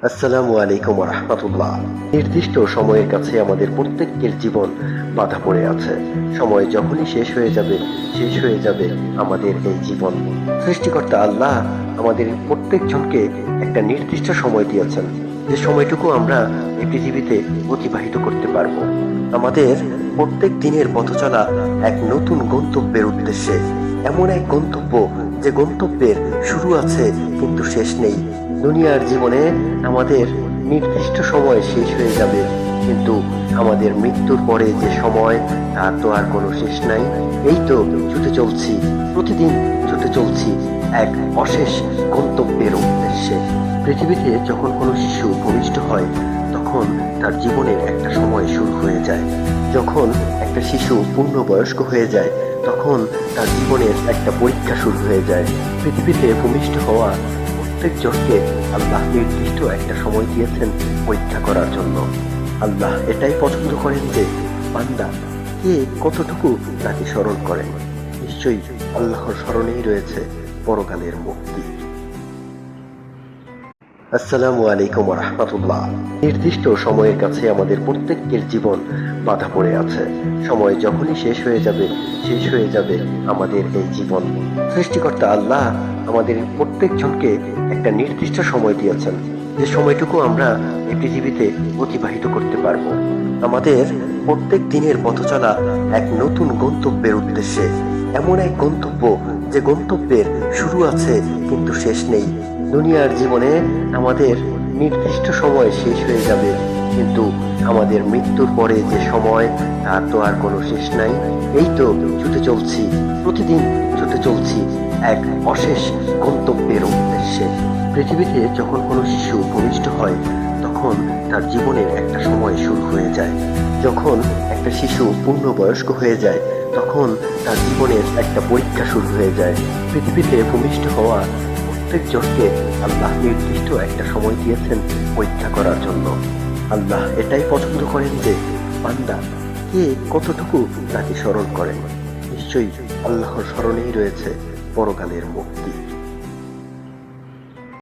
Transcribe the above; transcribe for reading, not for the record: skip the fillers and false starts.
আসসালামু আলাইকুম রহমতুল্লাহ। নির্দিষ্ট সময়ের কাছে আমাদের প্রত্যেকের জীবন বাধা পড়ে আছে। সময় যখনই শেষ হয়ে যাবে আমাদের এই জীবন। সৃষ্টিকর্তা আল্লাহ আমাদের প্রত্যেকজনকে একটা নির্দিষ্ট সময় দিয়েছেন, যে সময়টুকু আমরা এই পৃথিবীতে অতিবাহিত করতে পারবো। আমাদের প্রত্যেক দিনের পথ চলা এক নতুন গন্তব্যের উদ্দেশ্যে, এমন এক গন্তব্য যে গন্তব্যের শুরু আছে কিন্তু শেষ নেই। দুনিয়ার জীবনে আমাদের নির্দিষ্ট সময় শেষ হয়ে যাবে, কিন্তু আমাদের মৃত্যুর পরে যে সময়, তার তো আর কোনো শেষ নাই। এই তো ছুটে চলছি, প্রতিদিন ছুটে চলছি এক অশেষ গন্তব্যের উদ্দেশ্যে। পৃথিবীতে যখন কোনো শিশু ভূমিষ্ঠ হয়, তখন তার জীবনের একটা সময় শুরু হয়ে যায়। যখন একটা শিশু পূর্ণবয়স্ক হয়ে যায়, তখন তার জীবনের একটা পরীক্ষা শুরু হয়ে যায়। পৃথিবীতে ভূমিষ্ঠ হওয়া প্রত্যেকজনকে আল্লাহ নির্দিষ্ট একটা সময় দিয়েছেন পরীক্ষা করার জন্য। আল্লাহ এটাই পছন্দ করেন যে বান্দা কে কতটুকু তাকে স্মরণ করেন। নিশ্চয়ই আল্লাহর স্মরণেই রয়েছে পরকালের মুক্তি। আসসালামু আলাইকুম রহমতুল্লাহ। নির্দিষ্ট সময়ের কাছে আমাদের প্রত্যেকের জীবন বাধা পড়ে আছে। সময় যখনই শেষ হয়ে যাবে আমাদের এই জীবন। সৃষ্টিকর্তা আল্লাহ আমাদের প্রত্যেকজনকে একটা নির্দিষ্ট সময় দিয়েছেন, যে সময়টুকু আমরা এই পৃথিবীতে অতিবাহিত করতে পারবো। আমাদের প্রত্যেক দিনের পথ চলা এক নতুন গন্তব্যের উদ্দেশ্যে, এমন এক গন্তব্য যে গন্তব্যের শুরু আছে কিন্তু শেষ নেই। দুনিয়ার জীবনে আমাদের নির্দিষ্ট সময় শেষ হয়ে যাবে, কিন্তু আমাদের মৃত্যুর পরে যে সময়, তার তো আর কোনো শেষ নাই। এই তো ছুটে চলছি, প্রতিদিন ছুটে চলছি এক অশেষ গন্তব্যের উদ্দেশ্যে। পৃথিবীতে যখন কোনো শিশু ভূমিষ্ঠ হয়, তখন তার জীবনের একটা সময় শুরু হয়ে যায়। যখন একটা শিশু পূর্ণবয়স্ক হয়ে যায়, তখন তার জীবনের একটা পরীক্ষা শুরু হয়ে যায়। পৃথিবীতে ভূমিষ্ঠ হওয়া প্রত্যেকজনকে আল্লাহ নির্দিষ্ট একটা সময় দিয়েছেন পরীক্ষা করার জন্য। আল্লাহ এটাই পছন্দ করেন যে বান্দা কে কতটুকু তাকে স্মরণ করেন। নিশ্চয়ই আল্লাহর স্মরণেই রয়েছে পরকালের মুক্তি।